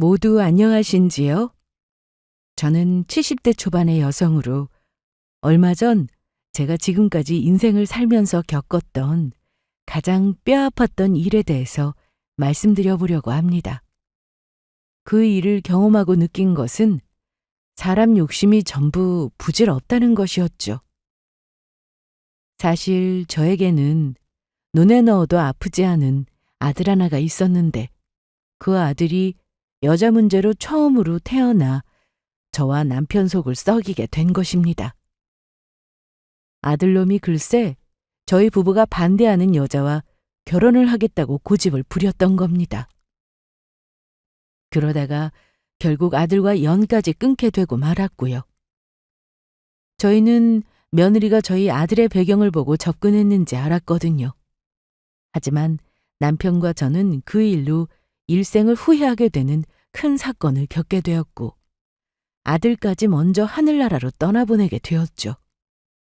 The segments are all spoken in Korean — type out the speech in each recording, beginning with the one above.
모두 안녕하신지요? 저는 70대 초반의 여성으로 얼마 전 제가 지금까지 인생을 살면서 겪었던 가장 뼈아팠던 일에 대해서 말씀드려 보려고 합니다. 그 일을 경험하고 느낀 것은 사람 욕심이 전부 부질없다는 것이었죠. 사실 저에게는 눈에 넣어도 아프지 않은 아들 하나가 있었는데 그 아들이 여자 문제로 처음으로 태어나 저와 남편 속을 썩이게 된 것입니다. 아들놈이 글쎄 저희 부부가 반대하는 여자와 결혼을 하겠다고 고집을 부렸던 겁니다. 그러다가 결국 아들과 연까지 끊게 되고 말았고요. 저희는 며느리가 저희 아들의 배경을 보고 접근했는지 알았거든요. 하지만 남편과 저는 그 일로 일생을 후회하게 되는 큰 사건을 겪게 되었고 아들까지 먼저 하늘나라로 떠나보내게 되었죠.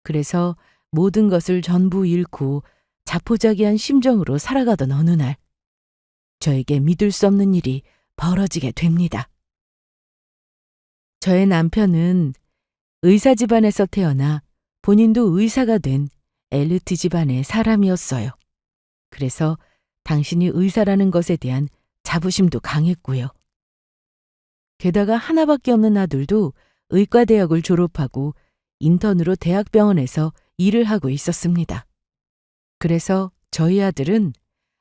그래서 모든 것을 전부 잃고 자포자기한 심정으로 살아가던 어느 날 저에게 믿을 수 없는 일이 벌어지게 됩니다. 저의 남편은 의사 집안에서 태어나 본인도 의사가 된 엘리트 집안의 사람이었어요. 그래서 당신이 의사라는 것에 대한 자부심도 강했고요. 게다가 하나밖에 없는 아들도 의과대학을 졸업하고 인턴으로 대학병원에서 일을 하고 있었습니다. 그래서 저희 아들은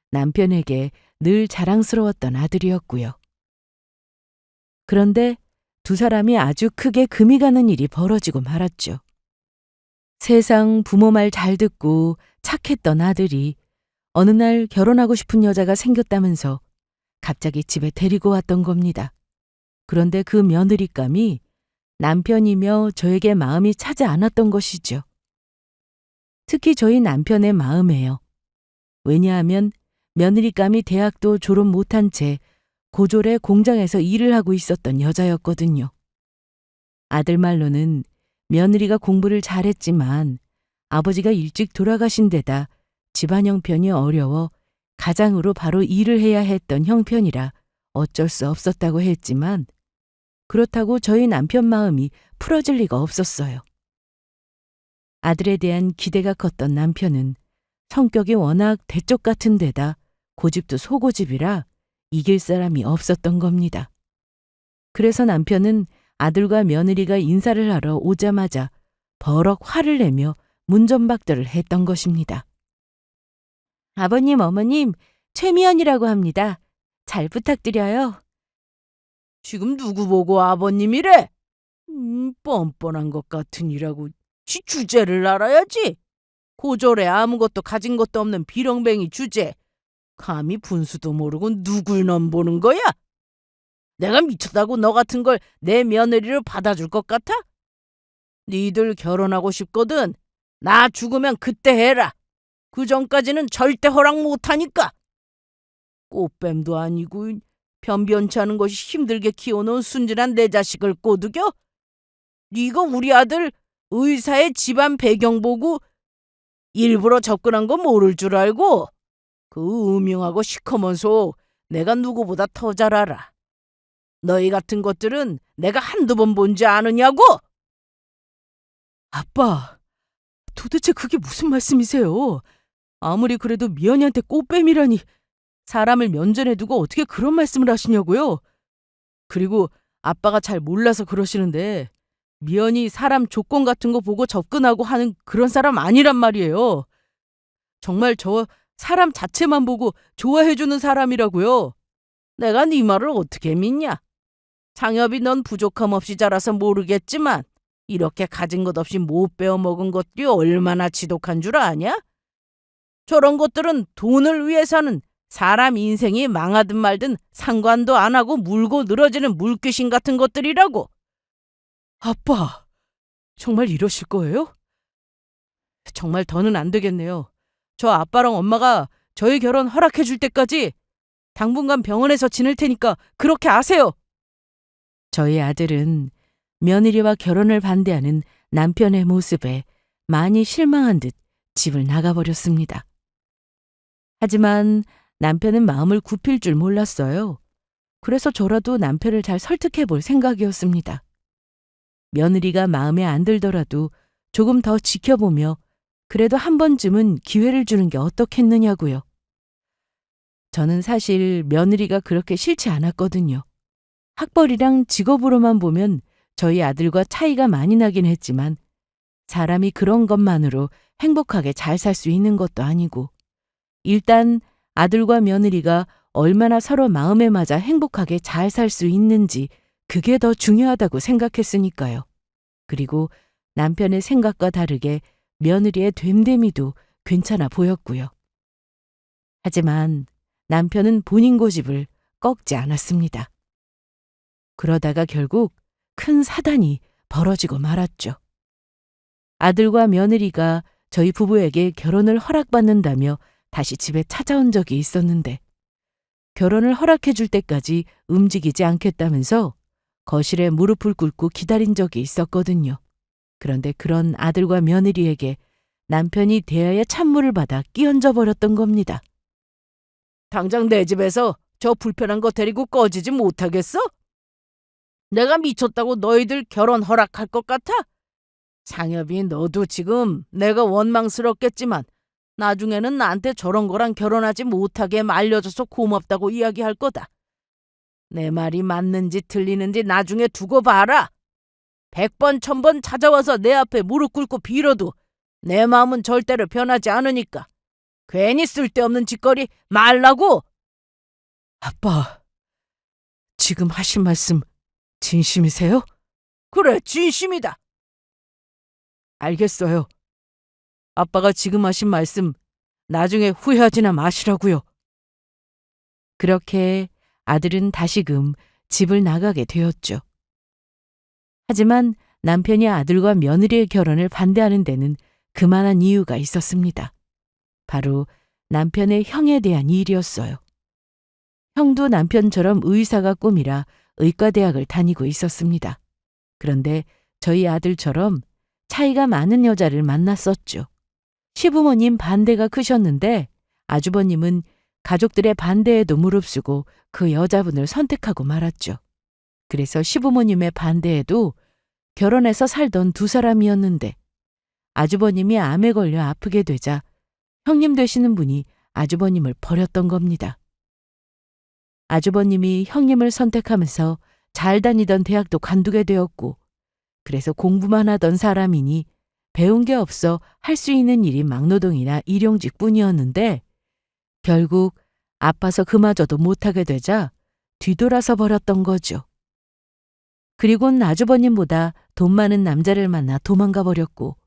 남편에게 늘 자랑스러웠던 아들이었고요. 그런데 두 사람이 아주 크게 금이 가는 일이 벌어지고 말았죠. 세상 부모 말 잘 듣고 착했던 아들이 어느 날 결혼하고 싶은 여자가 생겼다면서 갑자기 집에 데리고 왔던 겁니다. 그런데 그 며느리감이 남편이며 저에게 마음이 차지 않았던 것이죠. 특히 저희 남편의 마음에요. 왜냐하면 며느리감이 대학도 졸업 못한 채 고졸의 공장에서 일을 하고 있었던 여자였거든요. 아들 말로는 며느리가 공부를 잘했지만 아버지가 일찍 돌아가신 데다 집안 형편이 어려워 가장으로 바로 일을 해야 했던 형편이라 어쩔 수 없었다고 했지만 그렇다고 저희 남편 마음이 풀어질 리가 없었어요. 아들에 대한 기대가 컸던 남편은 성격이 워낙 대쪽 같은 데다 고집도 소고집이라 이길 사람이 없었던 겁니다. 그래서 남편은 아들과 며느리가 인사를 하러 오자마자 버럭 화를 내며 문전박대를 했던 것입니다. 아버님, 어머님, 최미연이라고 합니다. 잘 부탁드려요. 지금 누구 보고 아버님이래? 뻔뻔한 것 같으니라고 지 주제를 알아야지. 고졸에 아무것도 가진 것도 없는 비렁뱅이 주제. 감히 분수도 모르고 누굴 넘보는 거야? 내가 미쳤다고 너 같은 걸 내 며느리로 받아줄 것 같아? 니들 결혼하고 싶거든. 나 죽으면 그때 해라. 그 전까지는 절대 허락 못하니까. 꽃뱀도 아니고 변변치 않은 것이 힘들게 키워놓은 순진한 내 자식을 꼬드겨? 네가 우리 아들 의사의 집안 배경 보고 일부러 접근한 거 모를 줄 알고? 그 음흉하고 시커먼 속 내가 누구보다 더 잘 알아. 너희 같은 것들은 내가 한두 번 본지 아느냐고? 아빠, 도대체 그게 무슨 말씀이세요? 아무리 그래도 미연이한테 꽃뱀이라니 사람을 면전에 두고 어떻게 그런 말씀을 하시냐고요? 그리고 아빠가 잘 몰라서 그러시는데 미연이 사람 조건 같은 거 보고 접근하고 하는 그런 사람 아니란 말이에요. 정말 저 사람 자체만 보고 좋아해주는 사람이라고요. 내가 네 말을 어떻게 믿냐? 장엽이 넌 부족함 없이 자라서 모르겠지만 이렇게 가진 것 없이 못 빼어먹은 것들이 얼마나 지독한 줄 아냐? 저런 것들은 돈을 위해 사는 사람 인생이 망하든 말든 상관도 안 하고 물고 늘어지는 물귀신 같은 것들이라고. 아빠, 정말 이러실 거예요? 정말 더는 안 되겠네요. 저 아빠랑 엄마가 저희 결혼 허락해 줄 때까지 당분간 병원에서 지낼 테니까 그렇게 아세요. 저희 아들은 며느리와 결혼을 반대하는 남편의 모습에 많이 실망한 듯 집을 나가버렸습니다. 하지만 남편은 마음을 굽힐 줄 몰랐어요. 그래서 저라도 남편을 잘 설득해 볼 생각이었습니다. 며느리가 마음에 안 들더라도 조금 더 지켜보며 그래도 한 번쯤은 기회를 주는 게 어떻겠느냐고요. 저는 사실 며느리가 그렇게 싫지 않았거든요. 학벌이랑 직업으로만 보면 저희 아들과 차이가 많이 나긴 했지만 사람이 그런 것만으로 행복하게 잘 살 수 있는 것도 아니고 일단 아들과 며느리가 얼마나 서로 마음에 맞아 행복하게 잘 살 수 있는지 그게 더 중요하다고 생각했으니까요. 그리고 남편의 생각과 다르게 며느리의 됨됨이도 괜찮아 보였고요. 하지만 남편은 본인 고집을 꺾지 않았습니다. 그러다가 결국 큰 사단이 벌어지고 말았죠. 아들과 며느리가 저희 부부에게 결혼을 허락받는다며 다시 집에 찾아온 적이 있었는데 결혼을 허락해 줄 때까지 움직이지 않겠다면서 거실에 무릎을 꿇고 기다린 적이 있었거든요. 그런데 그런 아들과 며느리에게 남편이 대야의 찬물을 받아 끼얹어 버렸던 겁니다. 당장 내 집에서 저 불편한 거 데리고 꺼지지 못하겠어? 내가 미쳤다고 너희들 결혼 허락할 것 같아? 상엽이 너도 지금 내가 원망스럽겠지만 나중에는 나한테 저런 거랑 결혼하지 못하게 말려줘서 고맙다고 이야기할 거다. 내 말이 맞는지 틀리는지 나중에 두고 봐라. 100번 1000번 찾아와서 내 앞에 무릎 꿇고 빌어도 내 마음은 절대로 변하지 않으니까 괜히 쓸데없는 짓거리 말라고. 아빠, 지금 하신 말씀 진심이세요? 그래, 진심이다. 알겠어요. 아빠가 지금 하신 말씀 나중에 후회하지나 마시라고요. 그렇게 아들은 다시금 집을 나가게 되었죠. 하지만 남편이 아들과 며느리의 결혼을 반대하는 데는 그만한 이유가 있었습니다. 바로 남편의 형에 대한 일이었어요. 형도 남편처럼 의사가 꿈이라 의과대학을 다니고 있었습니다. 그런데 저희 아들처럼 차이가 많은 여자를 만났었죠. 시부모님 반대가 크셨는데 아주버님은 가족들의 반대에도 무릅쓰고 그 여자분을 선택하고 말았죠. 그래서 시부모님의 반대에도 결혼해서 살던 두 사람이었는데 아주버님이 암에 걸려 아프게 되자 형님 되시는 분이 아주버님을 버렸던 겁니다. 아주버님이 형님을 선택하면서 잘 다니던 대학도 관두게 되었고 그래서 공부만 하던 사람이니 배운 게 없어 할 수 있는 일이 막노동이나 일용직 뿐이었는데 결국 아파서 그마저도 못하게 되자 뒤돌아서 버렸던 거죠. 그리곤 아주버님보다 돈 많은 남자를 만나 도망가 버렸고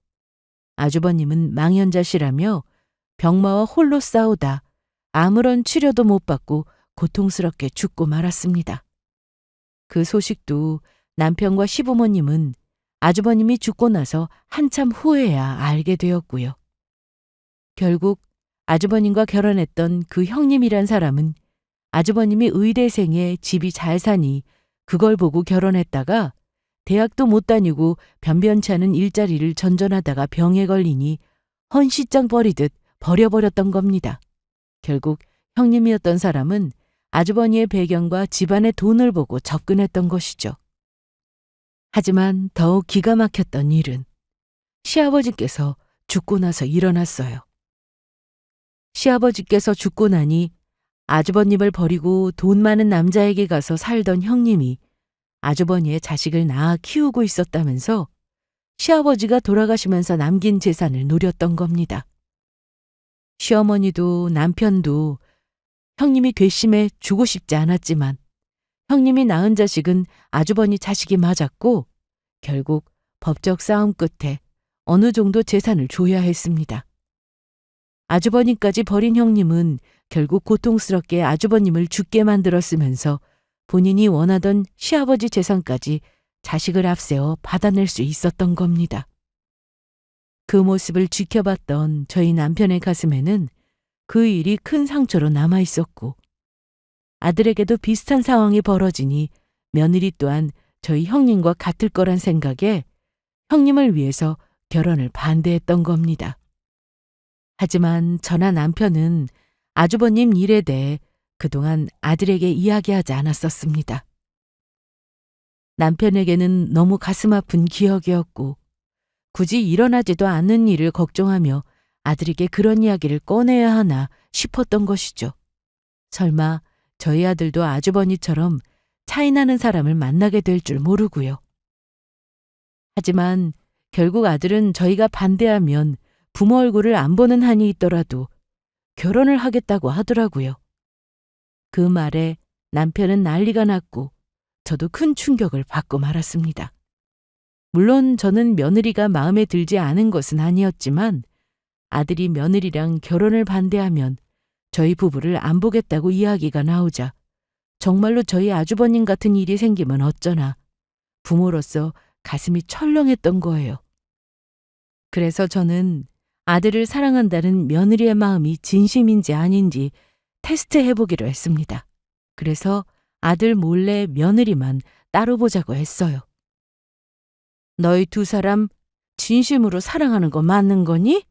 아주버님은 망연자실하며 병마와 홀로 싸우다 아무런 치료도 못 받고 고통스럽게 죽고 말았습니다. 그 소식도 남편과 시부모님은 아주버님이 죽고 나서 한참 후에야 알게 되었고요. 결국 아주버님과 결혼했던 그 형님이란 사람은 아주버님이 의대생에 집이 잘 사니 그걸 보고 결혼했다가 대학도 못 다니고 변변치 않은 일자리를 전전하다가 병에 걸리니 헌시장 버리듯 버려버렸던 겁니다. 결국 형님이었던 사람은 아주버니의 배경과 집안의 돈을 보고 접근했던 것이죠. 하지만 더욱 기가 막혔던 일은 시아버지께서 죽고 나서 일어났어요. 시아버지께서 죽고 나니 아주버님을 버리고 돈 많은 남자에게 가서 살던 형님이 아주버니의 자식을 낳아 키우고 있었다면서 시아버지가 돌아가시면서 남긴 재산을 노렸던 겁니다. 시어머니도 남편도 형님이 괘씸해 주고 싶지 않았지만 형님이 낳은 자식은 아주버니 자식이 맞았고 결국 법적 싸움 끝에 어느 정도 재산을 줘야 했습니다. 아주버니까지 버린 형님은 결국 고통스럽게 아주버님을 죽게 만들었으면서 본인이 원하던 시아버지 재산까지 자식을 앞세워 받아낼 수 있었던 겁니다. 그 모습을 지켜봤던 저희 남편의 가슴에는 그 일이 큰 상처로 남아 있었고 아들에게도 비슷한 상황이 벌어지니 며느리 또한 저희 형님과 같을 거란 생각에 형님을 위해서 결혼을 반대했던 겁니다. 하지만 저나 남편은 아주버님 일에 대해 그동안 아들에게 이야기하지 않았었습니다. 남편에게는 너무 가슴 아픈 기억이었고 굳이 일어나지도 않는 일을 걱정하며 아들에게 그런 이야기를 꺼내야 하나 싶었던 것이죠. 설마 저희 아들도 아주버니처럼 차이나는 사람을 만나게 될 줄 모르고요. 하지만 결국 아들은 저희가 반대하면 부모 얼굴을 안 보는 한이 있더라도 결혼을 하겠다고 하더라고요. 그 말에 남편은 난리가 났고 저도 큰 충격을 받고 말았습니다. 물론 저는 며느리가 마음에 들지 않은 것은 아니었지만 아들이 며느리랑 결혼을 반대하면 저희 부부를 안 보겠다고 이야기가 나오자 정말로 저희 아주버님 같은 일이 생기면 어쩌나 부모로서 가슴이 철렁했던 거예요. 그래서 저는 아들을 사랑한다는 며느리의 마음이 진심인지 아닌지 테스트해보기로 했습니다. 그래서 아들 몰래 며느리만 따로 보자고 했어요. 너희 두 사람 진심으로 사랑하는 거 맞는 거니?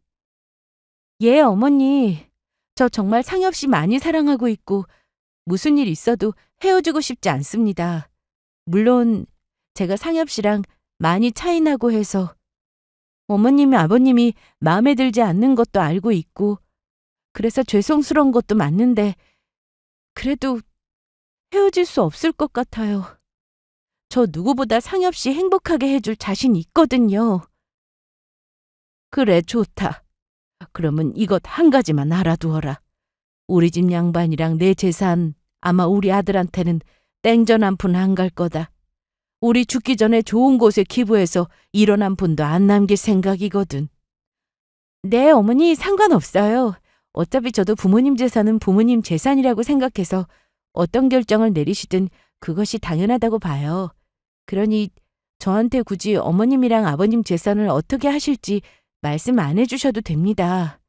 예, 어머니. 저 정말 상엽 씨 많이 사랑하고 있고 무슨 일 있어도 헤어지고 싶지 않습니다. 물론 제가 상엽 씨랑 많이 차이 나고 해서 어머님이 아버님이 마음에 들지 않는 것도 알고 있고 그래서 죄송스러운 것도 맞는데 그래도 헤어질 수 없을 것 같아요. 저 누구보다 상엽 씨 행복하게 해줄 자신 있거든요. 그래, 좋다. 그러면 이것 한 가지만 알아두어라. 우리 집 양반이랑 내 재산 아마 우리 아들한테는 땡전 한 푼 안 갈 거다. 우리 죽기 전에 좋은 곳에 기부해서 1원 한 푼도 안 남길 생각이거든. 네, 어머니 상관없어요. 어차피 저도 부모님 재산은 부모님 재산이라고 생각해서 어떤 결정을 내리시든 그것이 당연하다고 봐요. 그러니 저한테 굳이 어머님이랑 아버님 재산을 어떻게 하실지 말씀 안 해주셔도 됩니다.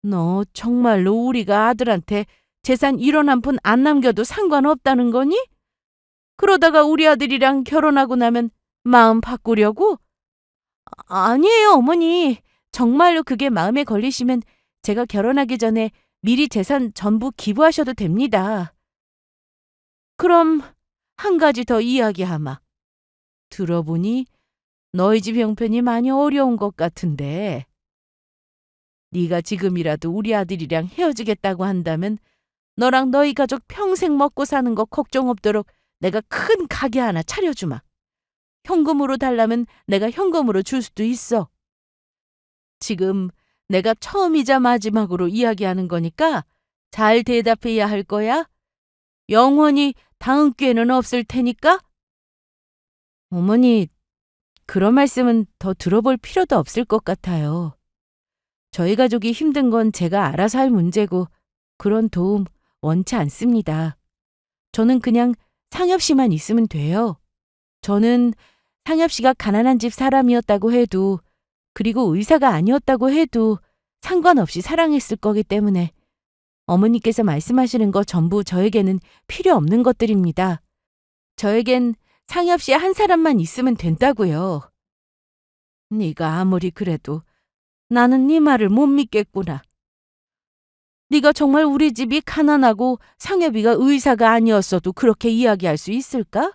너 정말로 우리가 아들한테 재산 1원 한 푼 안 남겨도 상관없다는 거니? 그러다가 우리 아들이랑 결혼하고 나면 마음 바꾸려고? 아니에요, 어머니. 정말로 그게 마음에 걸리시면 제가 결혼하기 전에 미리 재산 전부 기부하셔도 됩니다. 그럼 한 가지 더 이야기하마. 들어보니 너희 집 형편이 많이 어려운 것 같은데 네가 지금이라도 우리 아들이랑 헤어지겠다고 한다면 너랑 너희 가족 평생 먹고 사는 거 걱정 없도록 내가 큰 가게 하나 차려주마. 현금으로 달라면 내가 현금으로 줄 수도 있어. 지금 내가 처음이자 마지막으로 이야기하는 거니까 잘 대답해야 할 거야. 영원히 다음 기회는 없을 테니까. 어머니, 그런 말씀은 더 들어볼 필요도 없을 것 같아요. 저희 가족이 힘든 건 제가 알아서 할 문제고 그런 도움 원치 않습니다. 저는 그냥 상엽 씨만 있으면 돼요. 저는 상엽 씨가 가난한 집 사람이었다고 해도 그리고 의사가 아니었다고 해도 상관없이 사랑했을 거기 때문에 어머니께서 말씀하시는 거 전부 저에게는 필요 없는 것들입니다. 저에겐 상엽 씨 한 사람만 있으면 된다고요. 네가 아무리 그래도 나는 네 말을 못 믿겠구나. 네가 정말 우리 집이 가난하고 상엽이가 의사가 아니었어도 그렇게 이야기할 수 있을까?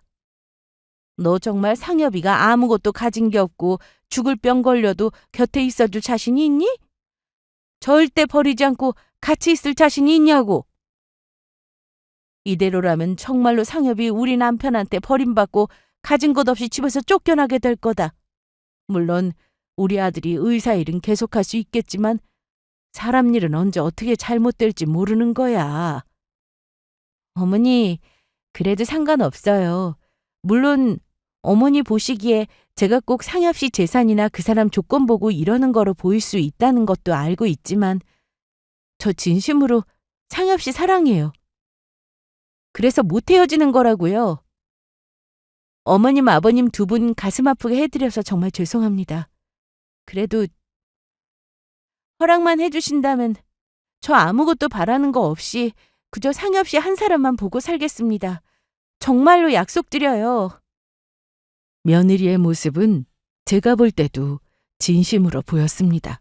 너 정말 상엽이가 아무것도 가진 게 없고 죽을 병 걸려도 곁에 있어줄 자신이 있니? 절대 버리지 않고 같이 있을 자신이 있냐고. 이대로라면 정말로 상엽이 우리 남편한테 버림받고 가진 것 없이 집에서 쫓겨나게 될 거다. 물론 우리 아들이 의사 일은 계속할 수 있겠지만 사람 일은 언제 어떻게 잘못될지 모르는 거야. 어머니, 그래도 상관없어요. 물론 어머니 보시기에 제가 꼭 상엽 씨 재산이나 그 사람 조건 보고 이러는 거로 보일 수 있다는 것도 알고 있지만 저 진심으로 상엽 씨 사랑해요. 그래서 못 헤어지는 거라고요. 어머님, 아버님 두 분 가슴 아프게 해드려서 정말 죄송합니다. 그래도 허락만 해주신다면 저 아무것도 바라는 거 없이 그저 상엽 씨 한 사람만 보고 살겠습니다. 정말로 약속드려요. 며느리의 모습은 제가 볼 때도 진심으로 보였습니다.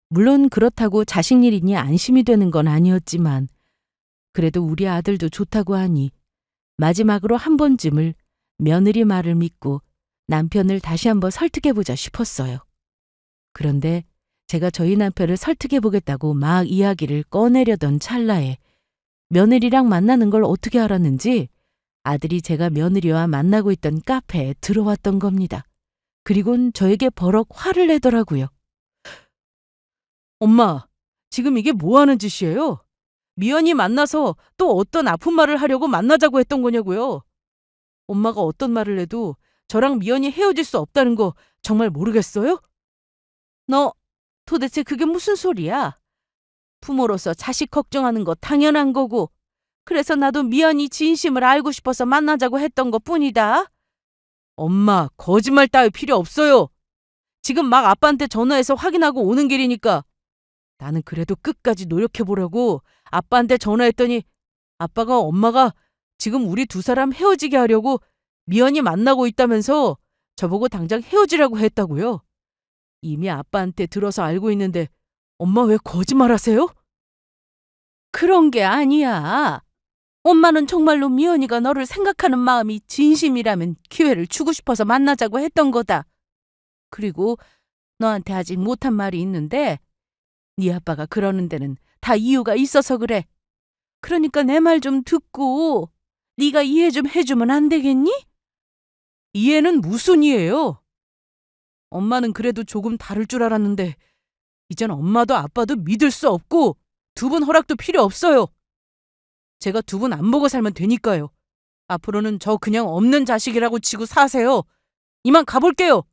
물론 그렇다고 자식 일이니 안심이 되는 건 아니었지만 그래도 우리 아들도 좋다고 하니 마지막으로 한 번쯤을 며느리 말을 믿고 남편을 다시 한번 설득해보자 싶었어요. 그런데 제가 저희 남편을 설득해보겠다고 막 이야기를 꺼내려던 찰나에 며느리랑 만나는 걸 어떻게 알았는지 아들이 제가 며느리와 만나고 있던 카페에 들어왔던 겁니다. 그리곤 저에게 버럭 화를 내더라고요. 엄마, 지금 이게 뭐 하는 짓이에요? 미연이 만나서 또 어떤 아픈 말을 하려고 만나자고 했던 거냐고요. 엄마가 어떤 말을 해도 저랑 미연이 헤어질 수 없다는 거 정말 모르겠어요? 너 도대체 그게 무슨 소리야? 부모로서 자식 걱정하는 거 당연한 거고, 그래서 나도 미연이 진심을 알고 싶어서 만나자고 했던 것 뿐이다. 엄마, 거짓말 따위 필요 없어요. 지금 막 아빠한테 전화해서 확인하고 오는 길이니까. 나는 그래도 끝까지 노력해보려고 아빠한테 전화했더니 아빠가 엄마가 지금 우리 두 사람 헤어지게 하려고 미연이 만나고 있다면서 저보고 당장 헤어지라고 했다고요. 이미 아빠한테 들어서 알고 있는데 엄마 왜 거짓말하세요? 그런 게 아니야. 엄마는 정말로 미연이가 너를 생각하는 마음이 진심이라면 기회를 주고 싶어서 만나자고 했던 거다. 그리고 너한테 아직 못한 말이 있는데 네 아빠가 그러는 데는 다 이유가 있어서 그래. 그러니까 내 말 좀 듣고 네가 이해 좀 해주면 안 되겠니? 이해는 무슨 이해요? 엄마는 그래도 조금 다를 줄 알았는데 이젠 엄마도 아빠도 믿을 수 없고 두 분 허락도 필요 없어요. 제가 두 분 안 보고 살면 되니까요. 앞으로는 저 그냥 없는 자식이라고 치고 사세요. 이만 가볼게요.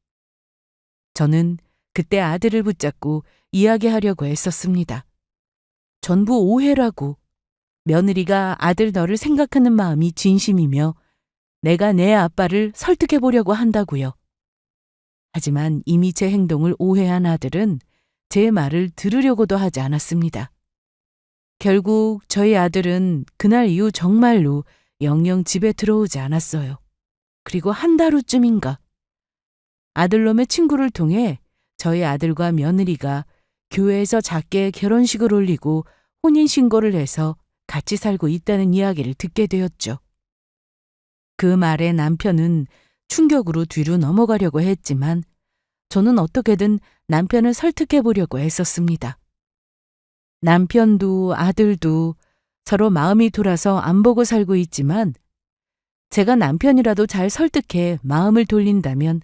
저는 그때 아들을 붙잡고 이야기하려고 애썼습니다. 전부 오해라고. 며느리가 아들 너를 생각하는 마음이 진심이며 내가 내 아빠를 설득해보려고 한다고요. 하지만 이미 제 행동을 오해한 아들은 제 말을 들으려고도 하지 않았습니다. 결국 저희 아들은 그날 이후 정말로 영영 집에 들어오지 않았어요. 그리고 한 달 후쯤인가 아들놈의 친구를 통해 저희 아들과 며느리가 교회에서 작게 결혼식을 올리고 혼인신고를 해서 같이 살고 있다는 이야기를 듣게 되었죠. 그 말에 남편은 충격으로 뒤로 넘어가려고 했지만 저는 어떻게든 남편을 설득해 보려고 애썼습니다. 남편도 아들도 서로 마음이 돌아서 안 보고 살고 있지만 제가 남편이라도 잘 설득해 마음을 돌린다면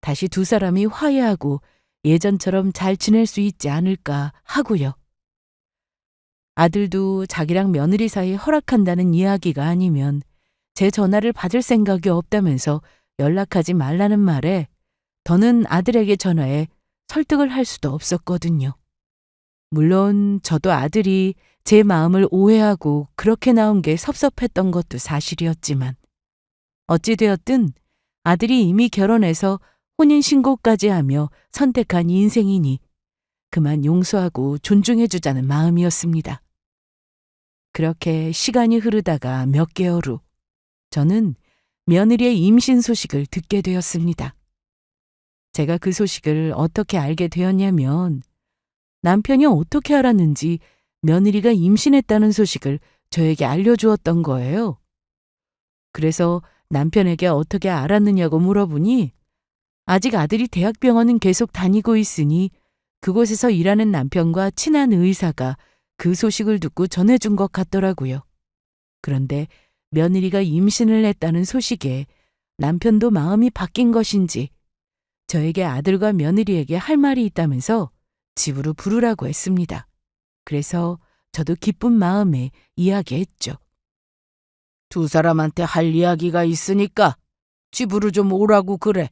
다시 두 사람이 화해하고 예전처럼 잘 지낼 수 있지 않을까 하고요. 아들도 자기랑 며느리 사이 허락한다는 이야기가 아니면 제 전화를 받을 생각이 없다면서 연락하지 말라는 말에 더는 아들에게 전화해 설득을 할 수도 없었거든요. 물론 저도 아들이 제 마음을 오해하고 그렇게 나온 게 섭섭했던 것도 사실이었지만 어찌되었든 아들이 이미 결혼해서 혼인신고까지 하며 선택한 인생이니 그만 용서하고 존중해주자는 마음이었습니다. 그렇게 시간이 흐르다가 몇 개월 후 저는 며느리의 임신 소식을 듣게 되었습니다. 제가 그 소식을 어떻게 알게 되었냐면 남편이 어떻게 알았는지 며느리가 임신했다는 소식을 저에게 알려주었던 거예요. 그래서 남편에게 어떻게 알았느냐고 물어보니 아직 아들이 대학병원은 계속 다니고 있으니 그곳에서 일하는 남편과 친한 의사가 그 소식을 듣고 전해준 것 같더라고요. 그런데 며느리가 임신을 했다는 소식에 남편도 마음이 바뀐 것인지 저에게 아들과 며느리에게 할 말이 있다면서 집으로 부르라고 했습니다. 그래서 저도 기쁜 마음에 이야기했죠. 두 사람한테 할 이야기가 있으니까 집으로 좀 오라고 그래.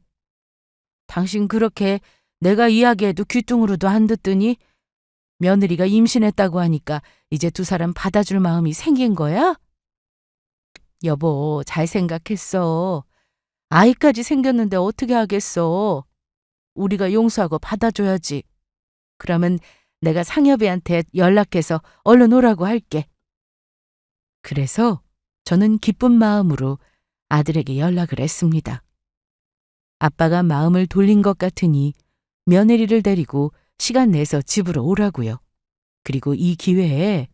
당신 그렇게 내가 이야기해도 귀뚱으로도 안 듣더니 며느리가 임신했다고 하니까 이제 두 사람 받아줄 마음이 생긴 거야? 여보, 잘 생각했어. 아이까지 생겼는데 어떻게 하겠어. 우리가 용서하고 받아줘야지. 그러면 내가 상여비한테 연락해서 얼른 오라고 할게. 그래서 저는 기쁜 마음으로 아들에게 연락을 했습니다. 아빠가 마음을 돌린 것 같으니 며느리를 데리고 시간 내서 집으로 오라고요. 그리고 이 기회에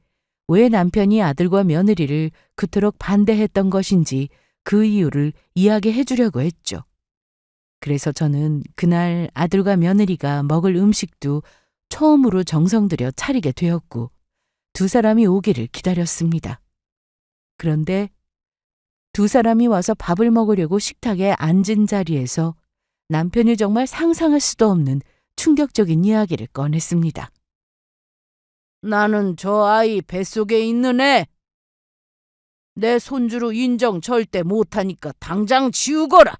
왜 남편이 아들과 며느리를 그토록 반대했던 것인지 그 이유를 이야기해 주려고 했죠. 그래서 저는 그날 아들과 며느리가 먹을 음식도 처음으로 정성 들여 차리게 되었고 두 사람이 오기를 기다렸습니다. 그런데 두 사람이 와서 밥을 먹으려고 식탁에 앉은 자리에서 남편이 정말 상상할 수도 없는 충격적인 이야기를 꺼냈습니다. 나는 저 아이 뱃속에 있는 애. 내 손주로 인정 절대 못하니까 당장 지우거라.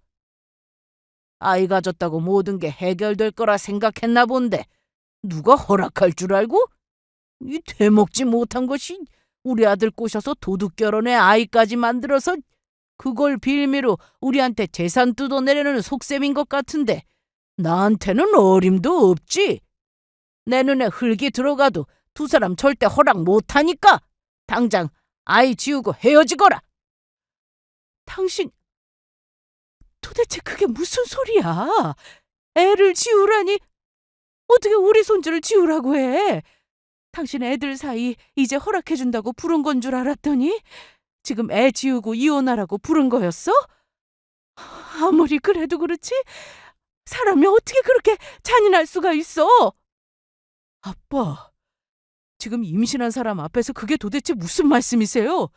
아이 가졌다고 모든 게 해결될 거라 생각했나 본데 누가 허락할 줄 알고? 이 되먹지 못한 것이 우리 아들 꼬셔서 도둑 결혼해 아이까지 만들어서 그걸 빌미로 우리한테 재산 뜯어내려는 속셈인 것 같은데 나한테는 어림도 없지. 내 눈에 흙이 들어가도 두 사람 절대 허락 못하니까 당장 아이 지우고 헤어지거라. 당신 도대체 그게 무슨 소리야? 애를 지우라니? 어떻게 우리 손주를 지우라고 해? 당신 애들 사이 이제 허락해준다고 부른 건 줄 알았더니 지금 애 지우고 이혼하라고 부른 거였어? 아무리 그래도 그렇지 사람이 어떻게 그렇게 잔인할 수가 있어? 아빠, 지금 임신한 사람 앞에서 그게 도대체 무슨 말씀이세요?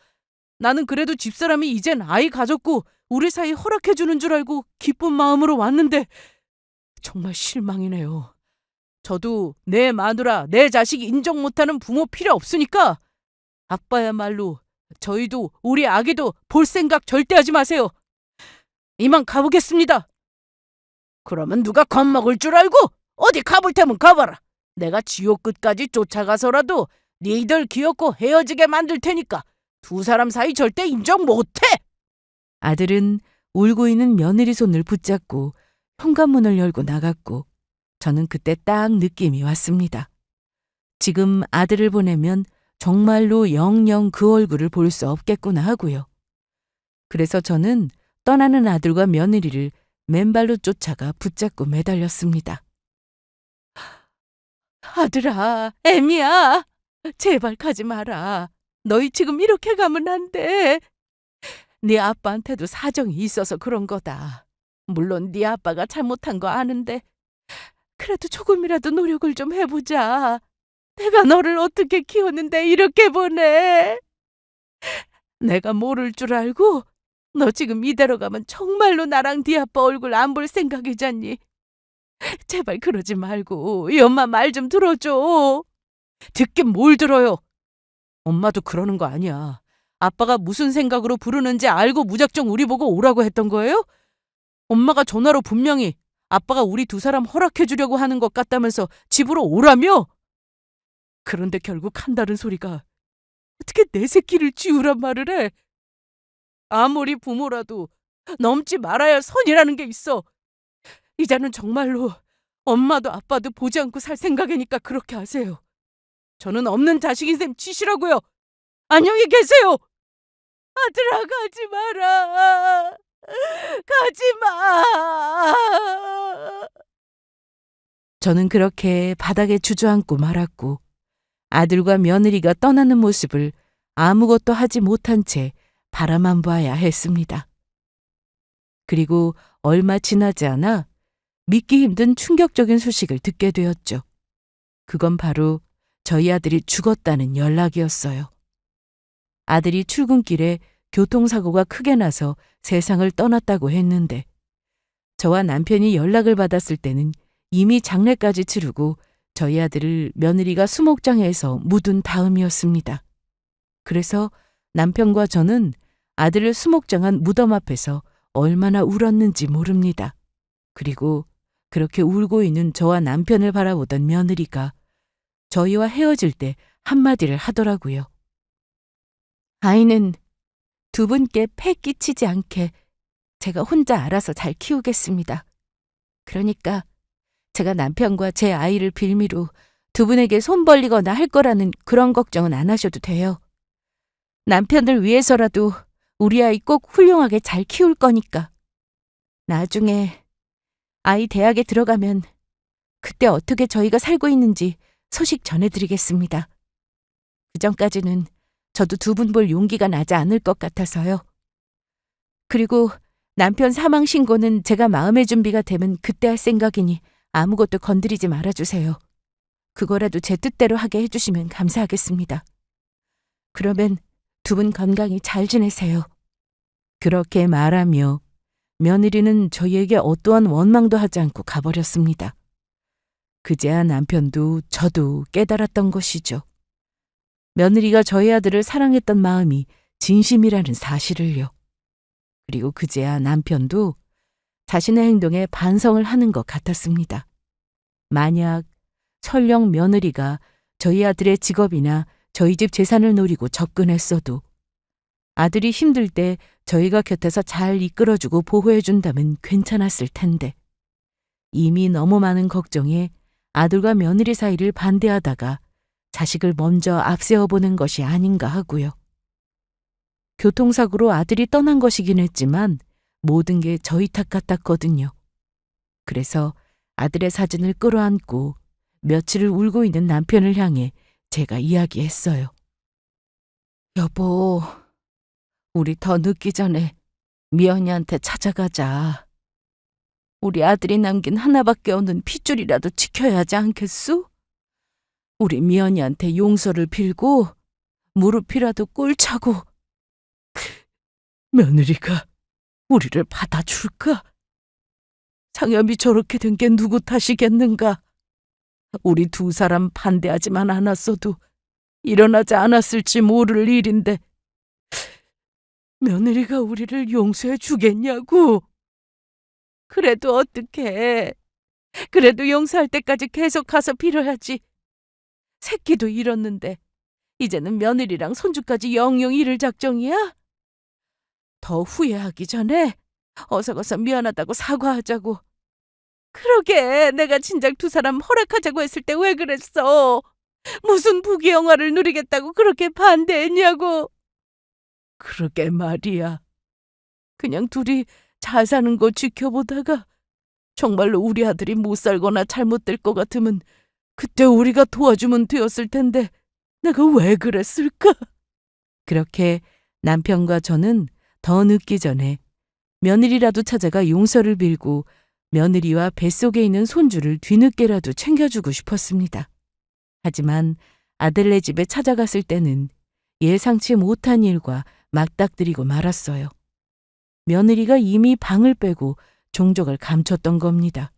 나는 그래도 집사람이 이젠 아이 가졌고 우리 사이 허락해주는 줄 알고 기쁜 마음으로 왔는데 정말 실망이네요. 저도 내 마누라, 내 자식 인정 못하는 부모 필요 없으니까 아빠야말로 저희도 우리 아기도 볼 생각 절대 하지 마세요. 이만 가보겠습니다. 그러면 누가 겁먹을 줄 알고? 어디 가볼 테면 가봐라. 내가 지옥 끝까지 쫓아가서라도 니들 기어코 헤어지게 만들 테니까 두 사람 사이 절대 인정 못해. 아들은 울고 있는 며느리 손을 붙잡고 현관문을 열고 나갔고 저는 그때 딱 느낌이 왔습니다. 지금 아들을 보내면 정말로 영영 그 얼굴을 볼 수 없겠구나 하고요. 그래서 저는 떠나는 아들과 며느리를 맨발로 쫓아가 붙잡고 매달렸습니다. 아들아, 애미야, 제발 가지 마라. 너희 지금 이렇게 가면 안 돼. 네 아빠한테도 사정이 있어서 그런 거다. 물론 네 아빠가 잘못한 거 아는데 그래도 조금이라도 노력을 좀 해보자. 내가 너를 어떻게 키웠는데 이렇게 보내. 내가 모를 줄 알고 너 지금 이대로 가면 정말로 나랑 네 아빠 얼굴 안 볼 생각이잖니. 제발 그러지 말고 이 엄마 말 좀 들어줘. 듣긴 뭘 들어요. 엄마도 그러는 거 아니야. 아빠가 무슨 생각으로 부르는지 알고 무작정 우리 보고 오라고 했던 거예요? 엄마가 전화로 분명히 아빠가 우리 두 사람 허락해 주려고 하는 것 같다면서 집으로 오라며? 그런데 결국 한다는 소리가 어떻게 내 새끼를 지우란 말을 해? 아무리 부모라도 넘지 말아야 할 선이라는 게 있어. 이제는 정말로 엄마도 아빠도 보지 않고 살 생각이니까 그렇게 하세요. 저는 없는 자식인 셈 치시라고요. 안녕히 계세요. 아들아, 가지 마라. 가지 마. 저는 그렇게 바닥에 주저앉고 말았고 아들과 며느리가 떠나는 모습을 아무것도 하지 못한 채 바라만 봐야 했습니다. 그리고 얼마 지나지 않아 믿기 힘든 충격적인 소식을 듣게 되었죠. 그건 바로 저희 아들이 죽었다는 연락이었어요. 아들이 출근길에 교통사고가 크게 나서 세상을 떠났다고 했는데 저와 남편이 연락을 받았을 때는 이미 장례까지 치르고 저희 아들을 며느리가 수목장에서 묻은 다음이었습니다. 그래서 남편과 저는 아들을 수목장한 무덤 앞에서 얼마나 울었는지 모릅니다. 그리고 그렇게 울고 있는 저와 남편을 바라보던 며느리가 저희와 헤어질 때 한마디를 하더라고요. 아이는 두 분께 폐 끼치지 않게 제가 혼자 알아서 잘 키우겠습니다. 그러니까 제가 남편과 제 아이를 빌미로 두 분에게 손 벌리거나 할 거라는 그런 걱정은 안 하셔도 돼요. 남편을 위해서라도 우리 아이 꼭 훌륭하게 잘 키울 거니까. 나중에 아이 대학에 들어가면 그때 어떻게 저희가 살고 있는지 소식 전해드리겠습니다. 그전까지는 저도 두 분 볼 용기가 나지 않을 것 같아서요. 그리고 남편 사망 신고는 제가 마음의 준비가 되면 그때 할 생각이니 아무것도 건드리지 말아주세요. 그거라도 제 뜻대로 하게 해주시면 감사하겠습니다. 그러면 두 분 건강히 잘 지내세요. 그렇게 말하며 며느리는 저희에게 어떠한 원망도 하지 않고 가버렸습니다. 그제야 남편도 저도 깨달았던 것이죠. 며느리가 저희 아들을 사랑했던 마음이 진심이라는 사실을요. 그리고 그제야 남편도 자신의 행동에 반성을 하는 것 같았습니다. 만약 설령 며느리가 저희 아들의 직업이나 저희 집 재산을 노리고 접근했어도 아들이 힘들 때 저희가 곁에서 잘 이끌어주고 보호해준다면 괜찮았을 텐데 이미 너무 많은 걱정에 아들과 며느리 사이를 반대하다가 자식을 먼저 앞세워보는 것이 아닌가 하고요. 교통사고로 아들이 떠난 것이긴 했지만 모든 게 저희 탓 같았거든요. 그래서 아들의 사진을 끌어안고 며칠을 울고 있는 남편을 향해 제가 이야기했어요. 여보, 우리 더 늦기 전에 미연이한테 찾아가자. 우리 아들이 남긴 하나밖에 없는 핏줄이라도 지켜야 하지 않겠소? 우리 미연이한테 용서를 빌고 무릎이라도 꿇자고. 며느리가 우리를 받아줄까? 상엽이 저렇게 된 게 누구 탓이겠는가? 우리 두 사람 반대하지만 않았어도 일어나지 않았을지 모를 일인데 며느리가 우리를 용서해 주겠냐고? 그래도 어떡해. 그래도 용서할 때까지 계속 가서 빌어야지. 새끼도 잃었는데 이제는 며느리랑 손주까지 영영 잃을 작정이야? 더 후회하기 전에 어서 가서 미안하다고 사과하자고. 그러게 내가 진작 두 사람 허락하자고 했을 때 왜 그랬어? 무슨 부귀영화를 누리겠다고 그렇게 반대했냐고. 그러게 말이야. 그냥 둘이 잘 사는 거 지켜보다가 정말로 우리 아들이 못 살거나 잘못될 것 같으면 그때 우리가 도와주면 되었을 텐데 내가 왜 그랬을까? 그렇게 남편과 저는 더 늦기 전에 며느리라도 찾아가 용서를 빌고 며느리와 뱃속에 있는 손주를 뒤늦게라도 챙겨주고 싶었습니다. 하지만 아들네 집에 찾아갔을 때는 예상치 못한 일과 맞닥뜨리고 말았어요. 며느리가 이미 방을 빼고 종적을 감췄던 겁니다.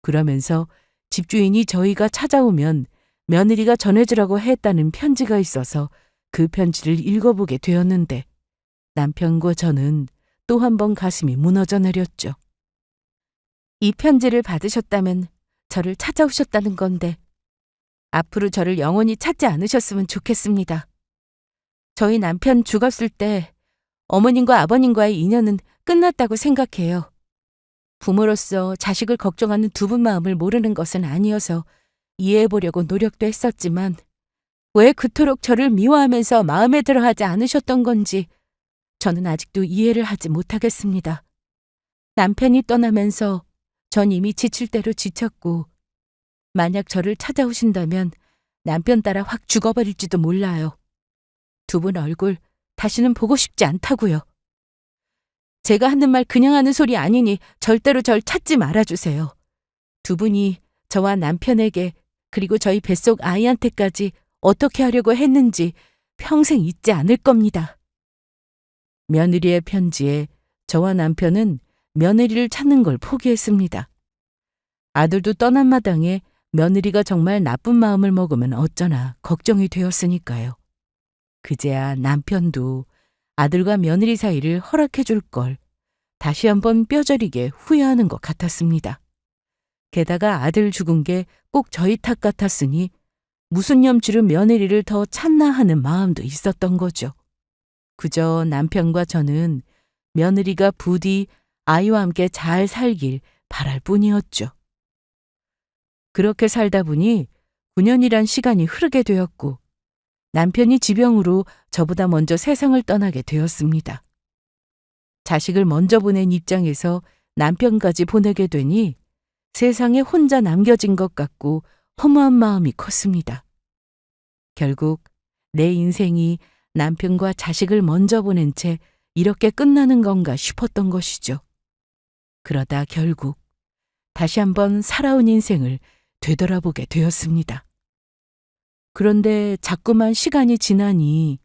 그러면서 집주인이 저희가 찾아오면 며느리가 전해주라고 했다는 편지가 있어서 그 편지를 읽어보게 되었는데 남편과 저는 또 한 번 가슴이 무너져 내렸죠. 이 편지를 받으셨다면 저를 찾아오셨다는 건데 앞으로 저를 영원히 찾지 않으셨으면 좋겠습니다. 저희 남편 죽었을 때 어머님과 아버님과의 인연은 끝났다고 생각해요. 부모로서 자식을 걱정하는 두 분 마음을 모르는 것은 아니어서 이해해보려고 노력도 했었지만 왜 그토록 저를 미워하면서 마음에 들어하지 않으셨던 건지 저는 아직도 이해를 하지 못하겠습니다. 남편이 떠나면서 전 이미 지칠 대로 지쳤고 만약 저를 찾아오신다면 남편 따라 확 죽어버릴지도 몰라요. 두 분 얼굴 다시는 보고 싶지 않다고요. 제가 하는 말 그냥 하는 소리 아니니 절대로 절 찾지 말아주세요. 두 분이 저와 남편에게 그리고 저희 뱃속 아이한테까지 어떻게 하려고 했는지 평생 잊지 않을 겁니다. 며느리의 편지에 저와 남편은 며느리를 찾는 걸 포기했습니다. 아들도 떠난 마당에 며느리가 정말 나쁜 마음을 먹으면 어쩌나 걱정이 되었으니까요. 그제야 남편도 아들과 며느리 사이를 허락해 줄 걸 다시 한번 뼈저리게 후회하는 것 같았습니다. 게다가 아들 죽은 게 꼭 저희 탓 같았으니 무슨 염치로 며느리를 더 찾나 하는 마음도 있었던 거죠. 그저 남편과 저는 며느리가 부디 아이와 함께 잘 살길 바랄 뿐이었죠. 그렇게 살다 보니 9년이란 시간이 흐르게 되었고 남편이 지병으로 저보다 먼저 세상을 떠나게 되었습니다. 자식을 먼저 보낸 입장에서 남편까지 보내게 되니 세상에 혼자 남겨진 것 같고 허무한 마음이 컸습니다. 결국 내 인생이 남편과 자식을 먼저 보낸 채 이렇게 끝나는 건가 싶었던 것이죠. 그러다 결국 다시 한번 살아온 인생을 되돌아보게 되었습니다. 그런데 자꾸만 시간이 지나니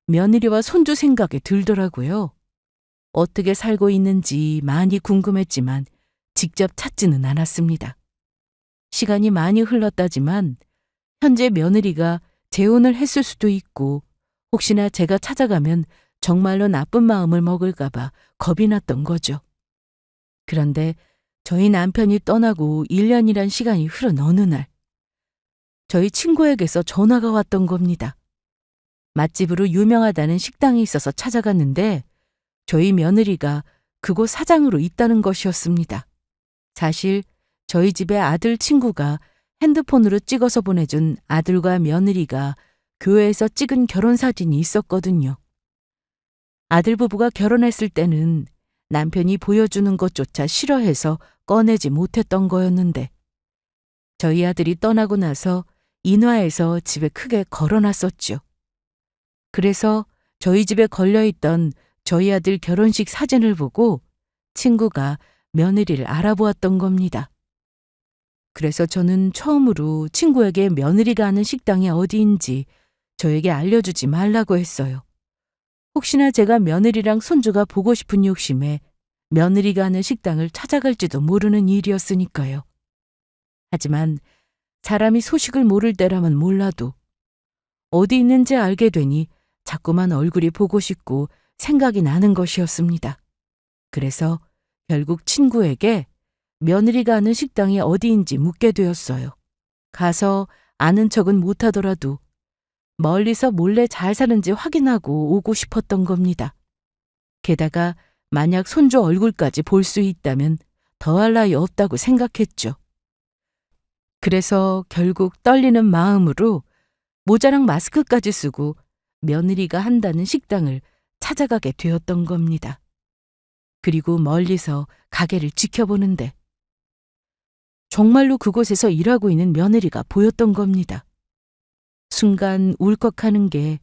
며느리와 손주 생각이 들더라고요. 어떻게 살고 있는지 많이 궁금했지만 직접 찾지는 않았습니다. 시간이 많이 흘렀다지만 현재 며느리가 재혼을 했을 수도 있고 혹시나 제가 찾아가면 정말로 나쁜 마음을 먹을까봐 겁이 났던 거죠. 그런데 저희 남편이 떠나고 1년이란 시간이 흐른 어느 날 저희 친구에게서 전화가 왔던 겁니다. 맛집으로 유명하다는 식당이 있어서 찾아갔는데 저희 며느리가 그곳 사장으로 있다는 것이었습니다. 사실 저희 집에 아들 친구가 핸드폰으로 찍어서 보내준 아들과 며느리가 교회에서 찍은 결혼 사진이 있었거든요. 아들 부부가 결혼했을 때는 남편이 보여주는 것조차 싫어해서 꺼내지 못했던 거였는데 저희 아들이 떠나고 나서 인화해서 집에 크게 걸어놨었죠. 그래서 저희 집에 걸려있던 저희 아들 결혼식 사진을 보고 친구가 며느리를 알아보았던 겁니다. 그래서 저는 처음으로 친구에게 며느리가 아는 식당이 어디인지 저에게 알려주지 말라고 했어요. 혹시나 제가 며느리랑 손주가 보고 싶은 욕심에 며느리가 아는 식당을 찾아갈지도 모르는 일이었으니까요. 하지만 사람이 소식을 모를 때라면 몰라도 어디 있는지 알게 되니 자꾸만 얼굴이 보고 싶고 생각이 나는 것이었습니다. 그래서 결국 친구에게 며느리가 아는 식당이 어디인지 묻게 되었어요. 가서 아는 척은 못하더라도 멀리서 몰래 잘 사는지 확인하고 오고 싶었던 겁니다. 게다가 만약 손주 얼굴까지 볼 수 있다면 더할 나위 없다고 생각했죠. 그래서 결국 떨리는 마음으로 모자랑 마스크까지 쓰고 며느리가 한다는 식당을 찾아가게 되었던 겁니다. 그리고 멀리서 가게를 지켜보는데 정말로 그곳에서 일하고 있는 며느리가 보였던 겁니다. 순간 울컥하는 게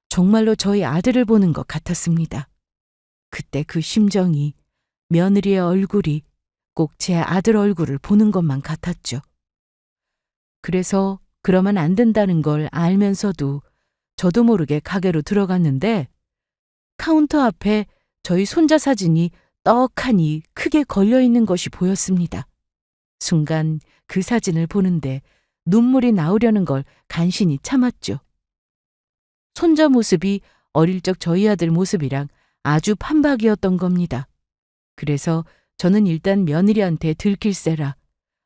정말로 저희 아들을 보는 것 같았습니다. 그때 그 심정이 며느리의 얼굴이 꼭 제 아들 얼굴을 보는 것만 같았죠. 그래서 그러면 안 된다는 걸 알면서도 저도 모르게 가게로 들어갔는데 카운터 앞에 저희 손자 사진이 떡하니 크게 걸려 있는 것이 보였습니다. 순간 그 사진을 보는데 눈물이 나오려는 걸 간신히 참았죠. 손자 모습이 어릴 적 저희 아들 모습이랑 아주 판박이었던 겁니다. 그래서 저는 일단 며느리한테 들킬세라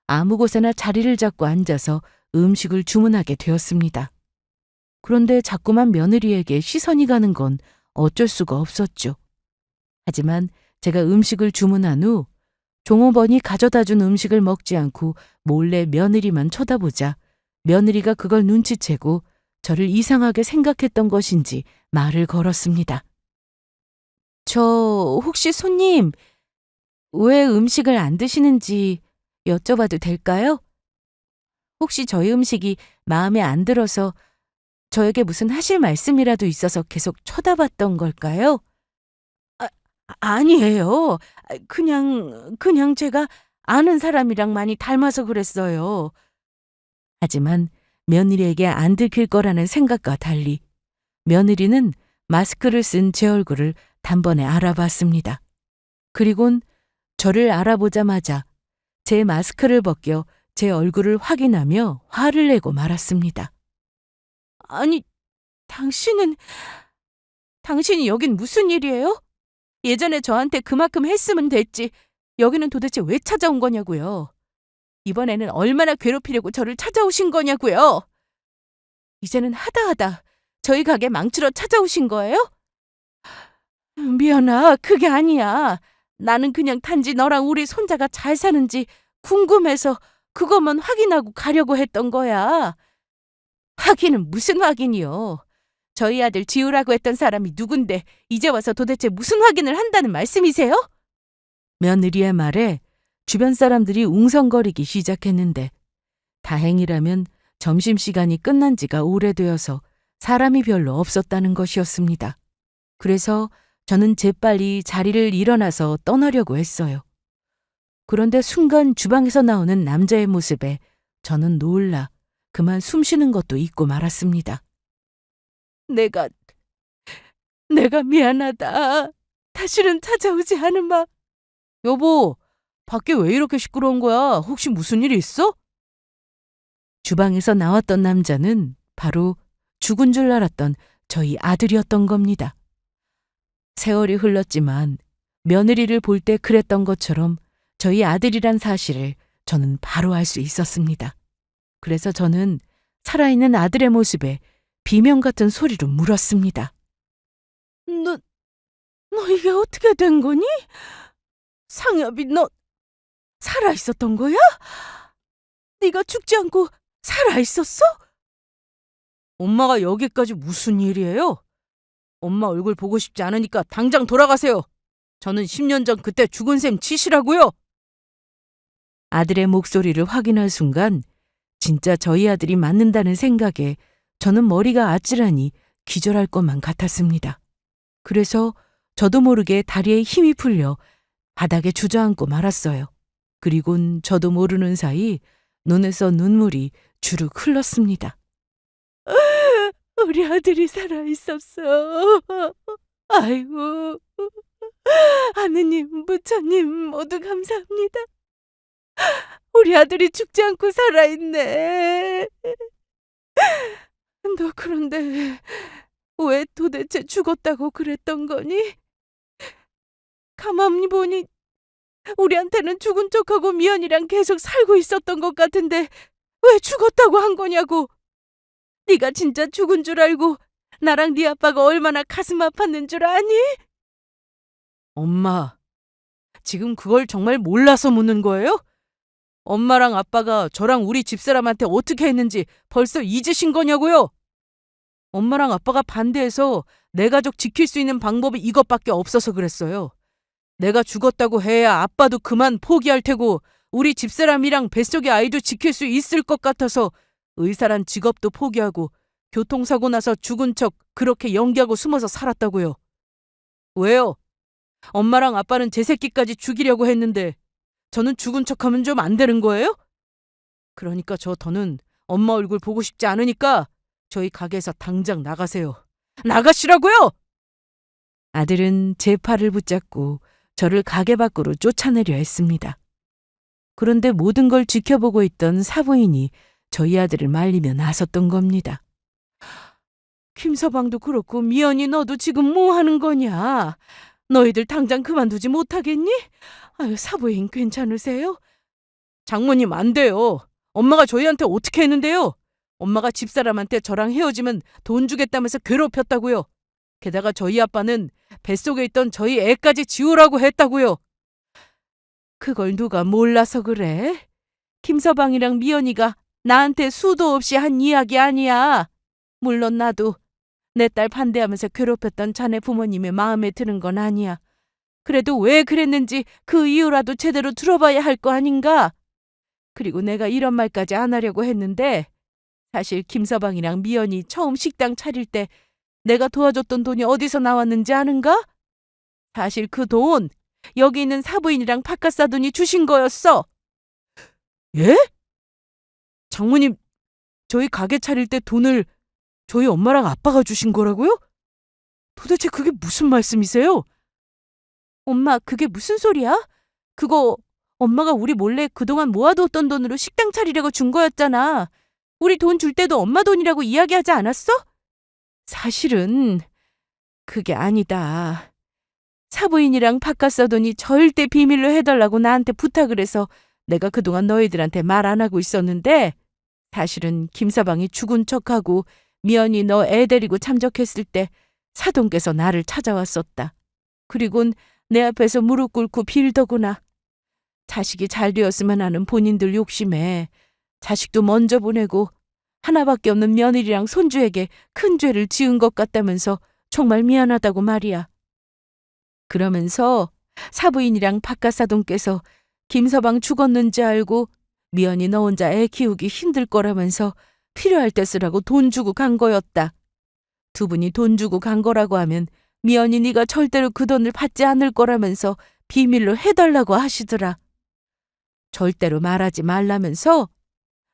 아무 곳에나 자리를 잡고 앉아서 음식을 주문하게 되었습니다. 그런데 자꾸만 며느리에게 시선이 가는 건 어쩔 수가 없었죠. 하지만 제가 음식을 주문한 후 종업원이 가져다 준 음식을 먹지 않고 몰래 며느리만 쳐다보자 며느리가 그걸 눈치채고 저를 이상하게 생각했던 것인지 말을 걸었습니다. 저 혹시 손님 왜 음식을 안 드시는지 여쭤봐도 될까요? 혹시 저희 음식이 마음에 안 들어서 저에게 무슨 하실 말씀이라도 있어서 계속 쳐다봤던 걸까요? 아니에요. 그냥 제가 아는 사람이랑 많이 닮아서 그랬어요. 하지만 며느리에게 안 들킬 거라는 생각과 달리 며느리는 마스크를 쓴 제 얼굴을 단번에 알아봤습니다. 그리곤 저를 알아보자마자 제 마스크를 벗겨 제 얼굴을 확인하며 화를 내고 말았습니다. 아니, 당신이 여긴 무슨 일이에요? 예전에 저한테 그만큼 했으면 됐지. 여기는 도대체 왜 찾아온 거냐고요. 이번에는 얼마나 괴롭히려고 저를 찾아오신 거냐고요. 이제는 하다 저희 가게 망치러 찾아오신 거예요? 미연아, 그게 아니야. 나는 그냥 단지 너랑 우리 손자가 잘 사는지 궁금해서 그것만 확인하고 가려고 했던 거야. 확인은 무슨 확인이요? 저희 아들 지우라고 했던 사람이 누군데 이제 와서 도대체 무슨 확인을 한다는 말씀이세요? 며느리의 말에 주변 사람들이 웅성거리기 시작했는데 다행이라면 점심시간이 끝난 지가 오래되어서 사람이 별로 없었다는 것이었습니다. 그래서 저는 재빨리 자리를 일어나서 떠나려고 했어요. 그런데 순간 주방에서 나오는 남자의 모습에 저는 놀라 그만 숨쉬는 것도 잊고 말았습니다. 내가 미안하다. 다시는 찾아오지 않으마. 여보, 밖에 왜 이렇게 시끄러운 거야? 혹시 무슨 일 있어? 주방에서 나왔던 남자는 바로 죽은 줄 알았던 저희 아들이었던 겁니다. 세월이 흘렀지만 며느리를 볼 때 그랬던 것처럼 저희 아들이란 사실을 저는 바로 알 수 있었습니다. 그래서 저는 살아있는 아들의 모습에 비명 같은 소리로 물었습니다. 너 이게 어떻게 된 거니? 상엽이 너 살아있었던 거야? 네가 죽지 않고 살아있었어? 엄마가 여기까지 무슨 일이에요? 엄마 얼굴 보고 싶지 않으니까 당장 돌아가세요. 저는 10년 전 그때 죽은 셈 치시라고요. 아들의 목소리를 확인할 순간 진짜 저희 아들이 맞는다는 생각에 저는 머리가 아찔하니 기절할 것만 같았습니다. 그래서 저도 모르게 다리에 힘이 풀려 바닥에 주저앉고 말았어요. 그리곤 저도 모르는 사이 눈에서 눈물이 주룩 흘렀습니다. 우리 아들이 살아있었어. 아이고. 하느님, 부처님 모두 감사합니다. 우리 아들이 죽지 않고 살아있네. 너 그런데 왜 도대체 죽었다고 그랬던 거니? 가만히 보니 우리한테는 죽은 척하고 미연이랑 계속 살고 있었던 것 같은데 왜 죽었다고 한 거냐고. 네가 진짜 죽은 줄 알고 나랑 네 아빠가 얼마나 가슴 아팠는 줄 아니? 엄마, 지금 그걸 정말 몰라서 묻는 거예요? 엄마랑 아빠가 저랑 우리 집사람한테 어떻게 했는지 벌써 잊으신 거냐고요? 엄마랑 아빠가 반대해서 내 가족 지킬 수 있는 방법이 이것밖에 없어서 그랬어요. 내가 죽었다고 해야 아빠도 그만 포기할 테고 우리 집사람이랑 뱃속의 아이도 지킬 수 있을 것 같아서 의사란 직업도 포기하고 교통사고 나서 죽은 척 그렇게 연기하고 숨어서 살았다고요. 왜요? 엄마랑 아빠는 제 새끼까지 죽이려고 했는데 저는 죽은 척하면 좀 안 되는 거예요? 그러니까 저 더는 엄마 얼굴 보고 싶지 않으니까 저희 가게에서 당장 나가세요. 나가시라고요! 아들은 제 팔을 붙잡고 저를 가게 밖으로 쫓아내려 했습니다. 그런데 모든 걸 지켜보고 있던 사부인이 저희 아들을 말리며 나섰던 겁니다. 김서방도 그렇고 미연이 너도 지금 뭐 하는 거냐? 너희들 당장 그만두지 못하겠니? 아유, 사부인 괜찮으세요? 장모님 안 돼요. 엄마가 저희한테 어떻게 했는데요? 엄마가 집사람한테 저랑 헤어지면 돈 주겠다면서 괴롭혔다고요. 게다가 저희 아빠는 뱃속에 있던 저희 애까지 지우라고 했다고요. 그걸 누가 몰라서 그래? 김서방이랑 미연이가 나한테 수도 없이 한 이야기 아니야. 물론 나도 내 딸 반대하면서 괴롭혔던 자네 부모님의 마음에 드는 건 아니야. 그래도 왜 그랬는지 그 이유라도 제대로 들어봐야 할 거 아닌가? 그리고 내가 이런 말까지 안 하려고 했는데 사실 김서방이랑 미연이 처음 식당 차릴 때 내가 도와줬던 돈이 어디서 나왔는지 아는가? 사실 그 돈 여기 있는 사부인이랑 바깥사돈이 주신 거였어. 예? 장모님, 저희 가게 차릴 때 돈을 저희 엄마랑 아빠가 주신 거라고요? 도대체 그게 무슨 말씀이세요? 엄마, 그게 무슨 소리야? 그거 엄마가 우리 몰래 그동안 모아두었던 돈으로 식당 차리려고 준 거였잖아. 우리 돈 줄 때도 엄마 돈이라고 이야기하지 않았어? 사실은 그게 아니다. 사부인이랑 바깥사돈이 절대 비밀로 해달라고 나한테 부탁을 해서 내가 그동안 너희들한테 말 안 하고 있었는데 사실은 김서방이 죽은 척하고 미연이 너 애 데리고 참석했을 때 사돈께서 나를 찾아왔었다. 그리곤 내 앞에서 무릎 꿇고 빌더구나. 자식이 잘 되었으면 하는 본인들 욕심에 자식도 먼저 보내고 하나밖에 없는 며느리랑 손주에게 큰 죄를 지은 것 같다면서 정말 미안하다고 말이야. 그러면서 사부인이랑 바깥사돈께서 김서방 죽었는지 알고 미연이 너 혼자 애 키우기 힘들 거라면서 필요할 때 쓰라고 돈 주고 간 거였다. 두 분이 돈 주고 간 거라고 하면 미연이 네가 절대로 그 돈을 받지 않을 거라면서 비밀로 해달라고 하시더라. 절대로 말하지 말라면서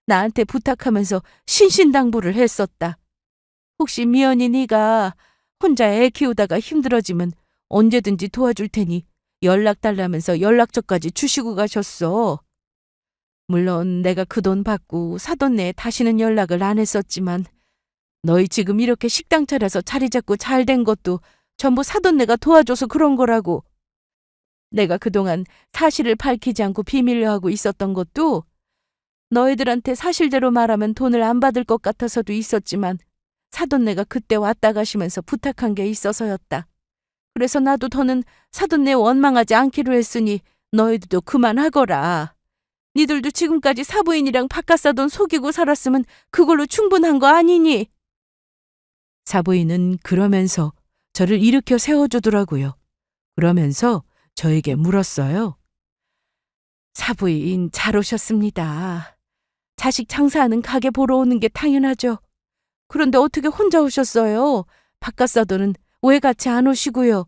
나한테 부탁하면서 신신당부를 했었다. 혹시 미연이 네가 혼자 애 키우다가 힘들어지면 언제든지 도와줄 테니 연락 달라면서 연락처까지 주시고 가셨어. 물론 내가 그 돈 받고 사돈 내에 다시는 연락을 안 했었지만 너희 지금 이렇게 식당 차려서 자리 잡고 잘 된 것도 전부 사돈 내가 도와줘서 그런 거라고. 내가 그동안 사실을 밝히지 않고 비밀로 하고 있었던 것도 너희들한테 사실대로 말하면 돈을 안 받을 것 같아서도 있었지만 사돈네가 그때 왔다 가시면서 부탁한 게 있어서였다. 그래서 나도 더는 사돈네 원망하지 않기로 했으니 너희들도 그만하거라. 니들도 지금까지 사부인이랑 바깥사돈 속이고 살았으면 그걸로 충분한 거 아니니? 사부인은 그러면서 저를 일으켜 세워주더라고요. 그러면서 저에게 물었어요. 사부인 잘 오셨습니다. 자식 장사하는 가게 보러 오는 게 당연하죠. 그런데 어떻게 혼자 오셨어요? 바깥사돈은 왜 같이 안 오시고요?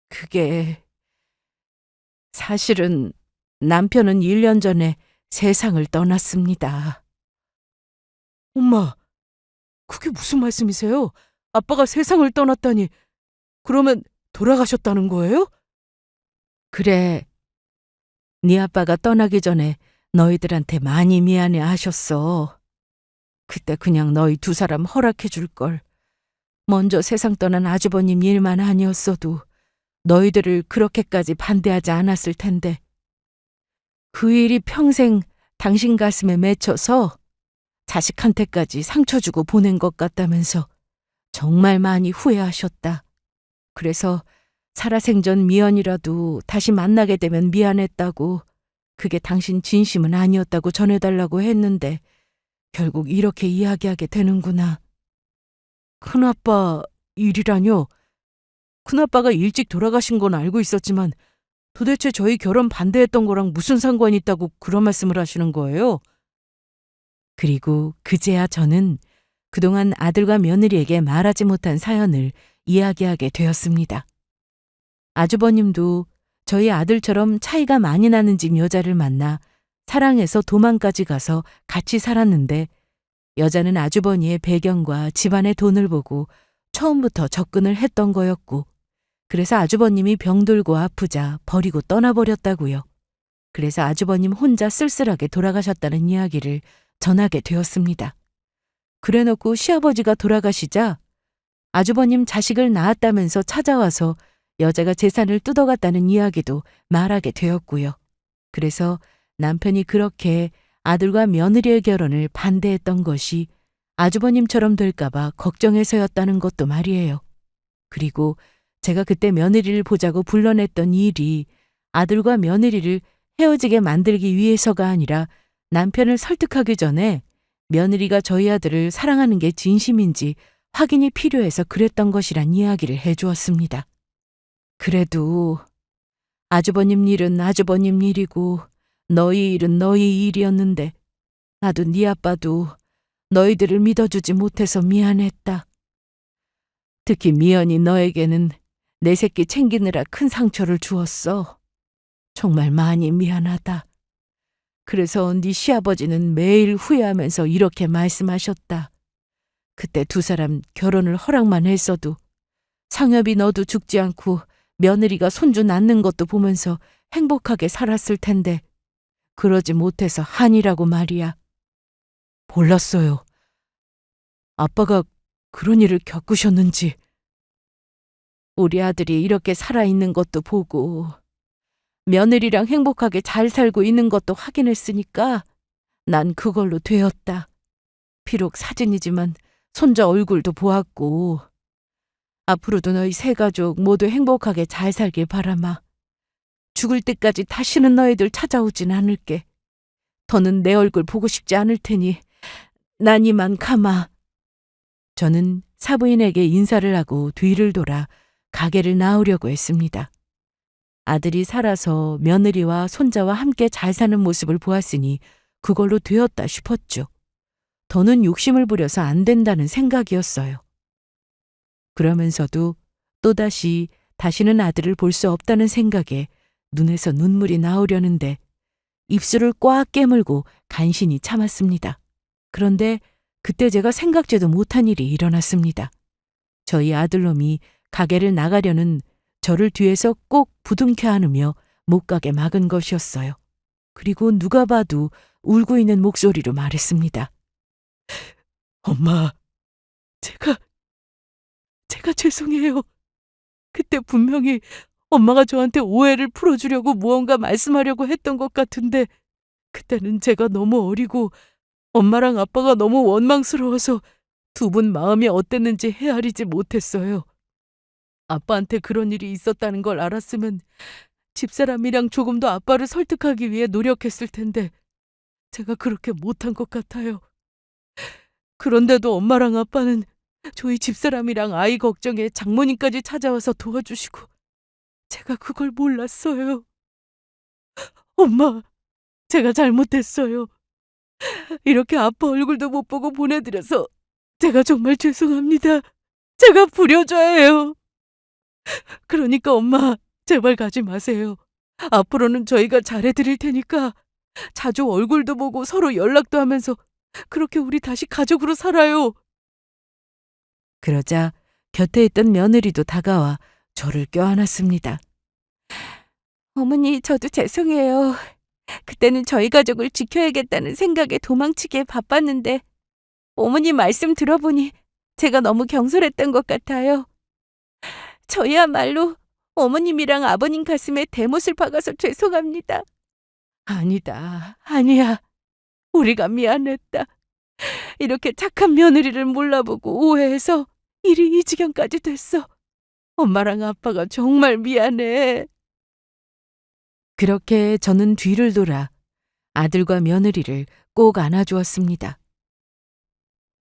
그게 사실은 남편은 1년 전에 세상을 떠났습니다. 엄마, 그게 무슨 말씀이세요? 아빠가 세상을 떠났다니. 그러면 돌아가셨다는 거예요? 그래, 네 아빠가 떠나기 전에 너희들한테 많이 미안해 하셨어. 그때 그냥 너희 두 사람 허락해 줄 걸. 먼저 세상 떠난 아주버님 일만 아니었어도 너희들을 그렇게까지 반대하지 않았을 텐데. 그 일이 평생 당신 가슴에 맺혀서 자식한테까지 상처 주고 보낸 것 같다면서 정말 많이 후회하셨다. 그래서 살아생전 미연이라도 다시 만나게 되면 미안했다고, 그게 당신 진심은 아니었다고 전해달라고 했는데 결국 이렇게 이야기하게 되는구나. 큰아빠 일이라뇨? 큰아빠가 일찍 돌아가신 건 알고 있었지만 도대체 저희 결혼 반대했던 거랑 무슨 상관이 있다고 그런 말씀을 하시는 거예요? 그리고 그제야 저는 그동안 아들과 며느리에게 말하지 못한 사연을 이야기하게 되었습니다. 아주버님도 저희 아들처럼 차이가 많이 나는 집 여자를 만나 사랑해서 도망까지 가서 같이 살았는데, 여자는 아주버니의 배경과 집안의 돈을 보고 처음부터 접근을 했던 거였고, 그래서 아주버님이 병들고 아프자 버리고 떠나버렸다고요. 그래서 아주버님 혼자 쓸쓸하게 돌아가셨다는 이야기를 전하게 되었습니다. 그래놓고 시아버지가 돌아가시자 아주버님 자식을 낳았다면서 찾아와서 여자가 재산을 뜯어갔다는 이야기도 말하게 되었고요. 그래서 남편이 그렇게 아들과 며느리의 결혼을 반대했던 것이 아주버님처럼 될까봐 걱정해서였다는 것도 말이에요. 그리고 제가 그때 며느리를 보자고 불러냈던 일이 아들과 며느리를 헤어지게 만들기 위해서가 아니라 남편을 설득하기 전에 며느리가 저희 아들을 사랑하는 게 진심인지 확인이 필요해서 그랬던 것이란 이야기를 해주었습니다. 그래도 아주버님 일은 아주버님 일이고 너희 일은 너희 일이었는데 나도 네 아빠도 너희들을 믿어주지 못해서 미안했다. 특히 미연이 너에게는 내 새끼 챙기느라 큰 상처를 주었어. 정말 많이 미안하다. 그래서 네 시아버지는 매일 후회하면서 이렇게 말씀하셨다. 그때 두 사람 결혼을 허락만 했어도 상엽이 너도 죽지 않고 며느리가 손주 낳는 것도 보면서 행복하게 살았을 텐데 그러지 못해서 한이라고 말이야. 몰랐어요. 아빠가 그런 일을 겪으셨는지. 우리 아들이 이렇게 살아있는 것도 보고 며느리랑 행복하게 잘 살고 있는 것도 확인했으니까 난 그걸로 되었다. 비록 사진이지만 손자 얼굴도 보았고 앞으로도 너희 세 가족 모두 행복하게 잘 살길 바라마. 죽을 때까지 다시는 너희들 찾아오진 않을게. 더는 내 얼굴 보고 싶지 않을 테니 난 이만 가마. 저는 사부인에게 인사를 하고 뒤를 돌아 가게를 나오려고 했습니다. 아들이 살아서 며느리와 손자와 함께 잘 사는 모습을 보았으니 그걸로 되었다 싶었죠. 더는 욕심을 부려서 안 된다는 생각이었어요. 그러면서도 또다시 다시는 아들을 볼 수 없다는 생각에 눈에서 눈물이 나오려는데 입술을 꽉 깨물고 간신히 참았습니다. 그런데 그때 제가 생각지도 못한 일이 일어났습니다. 저희 아들놈이 가게를 나가려는 저를 뒤에서 꼭 부둥켜 안으며 못 가게 막은 것이었어요. 그리고 누가 봐도 울고 있는 목소리로 말했습니다. 엄마, 제가 죄송해요. 그때 분명히 엄마가 저한테 오해를 풀어주려고 무언가 말씀하려고 했던 것 같은데 그때는 제가 너무 어리고 엄마랑 아빠가 너무 원망스러워서 두 분 마음이 어땠는지 헤아리지 못했어요. 아빠한테 그런 일이 있었다는 걸 알았으면 집사람이랑 조금 더 아빠를 설득하기 위해 노력했을 텐데 제가 그렇게 못한 것 같아요. 그런데도 엄마랑 아빠는 저희 집사람이랑 아이 걱정에 장모님까지 찾아와서 도와주시고 제가 그걸 몰랐어요. 엄마, 제가 잘못했어요. 이렇게 아빠 얼굴도 못 보고 보내드려서 제가 정말 죄송합니다. 제가 불효자예요. 그러니까 엄마, 제발 가지 마세요. 앞으로는 저희가 잘해드릴 테니까 자주 얼굴도 보고 서로 연락도 하면서 그렇게 우리 다시 가족으로 살아요. 그러자 곁에 있던 며느리도 다가와 저를 껴안았습니다. 어머니, 저도 죄송해요. 그때는 저희 가족을 지켜야겠다는 생각에 도망치기에 바빴는데 어머니 말씀 들어보니 제가 너무 경솔했던 것 같아요. 저야말로 어머님이랑 아버님 가슴에 대못을 박아서 죄송합니다. 아니다, 아니야. 우리가 미안했다. 이렇게 착한 며느리를 몰라보고 오해해서 일이 이 지경까지 됐어. 엄마랑 아빠가 정말 미안해. 그렇게 저는 뒤를 돌아 아들과 며느리를 꼭 안아주었습니다.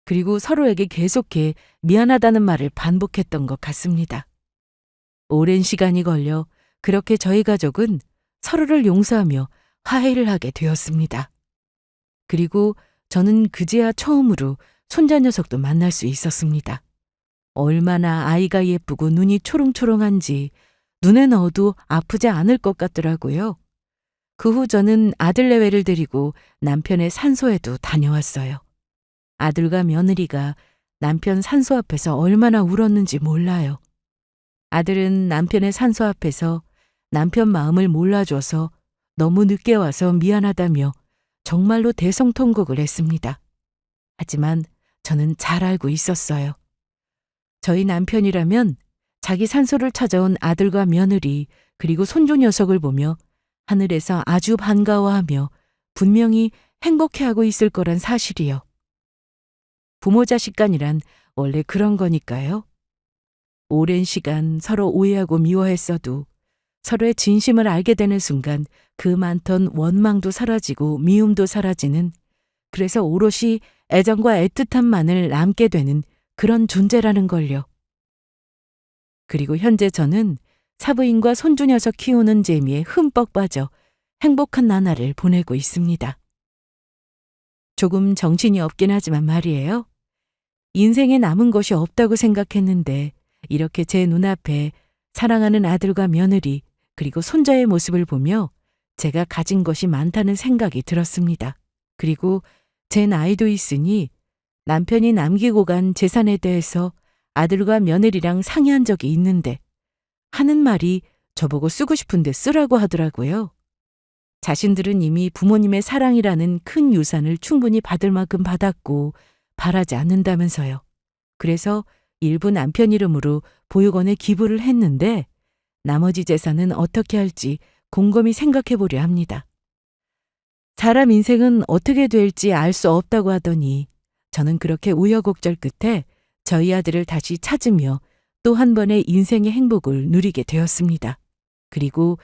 그리고 서로에게 계속해 미안하다는 말을 반복했던 것 같습니다. 오랜 시간이 걸려 그렇게 저희 가족은 서로를 용서하며 화해를 하게 되었습니다. 그리고 저는 그제야 처음으로 손자 녀석도 만날 수 있었습니다. 얼마나 아이가 예쁘고 눈이 초롱초롱한지 눈에 넣어도 아프지 않을 것 같더라고요. 그 후 저는 아들 내외를 데리고 남편의 산소에도 다녀왔어요. 아들과 며느리가 남편 산소 앞에서 얼마나 울었는지 몰라요. 아들은 남편의 산소 앞에서 남편 마음을 몰라줘서 너무 늦게 와서 미안하다며 정말로 대성통곡을 했습니다. 하지만 저는 잘 알고 있었어요. 저희 남편이라면 자기 산소를 찾아온 아들과 며느리 그리고 손주 녀석을 보며 하늘에서 아주 반가워하며 분명히 행복해하고 있을 거란 사실이요. 부모 자식 간이란 원래 그런 거니까요. 오랜 시간 서로 오해하고 미워했어도 서로의 진심을 알게 되는 순간 그 많던 원망도 사라지고 미움도 사라지는, 그래서 오롯이 애정과 애틋함만을 남게 되는 그런 존재라는 걸요. 그리고 현재 저는 사부인과 손주 녀석 키우는 재미에 흠뻑 빠져 행복한 나날을 보내고 있습니다. 조금 정신이 없긴 하지만 말이에요. 인생에 남은 것이 없다고 생각했는데 이렇게 제 눈앞에 사랑하는 아들과 며느리 그리고 손자의 모습을 보며 제가 가진 것이 많다는 생각이 들었습니다. 그리고 제 나이도 있으니 남편이 남기고 간 재산에 대해서 아들과 며느리랑 상의한 적이 있는데 하는 말이 저보고 쓰고 싶은데 쓰라고 하더라고요. 자신들은 이미 부모님의 사랑이라는 큰 유산을 충분히 받을 만큼 받았고 바라지 않는다면서요. 그래서 일부 남편 이름으로 보육원에 기부를 했는데 나머지 재산은 어떻게 할지 곰곰이 생각해 보려 합니다. 사람 인생은 어떻게 될지 알 수 없다고 하더니 저는 그렇게 우여곡절 끝에 저희 아들을 다시 찾으며 또 한 번의 인생의 행복을 누리게 되었습니다. 그리고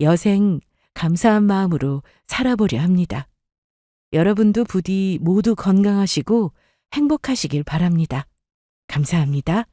여생 감사한 마음으로 살아보려 합니다. 여러분도 부디 모두 건강하시고 행복하시길 바랍니다. 감사합니다.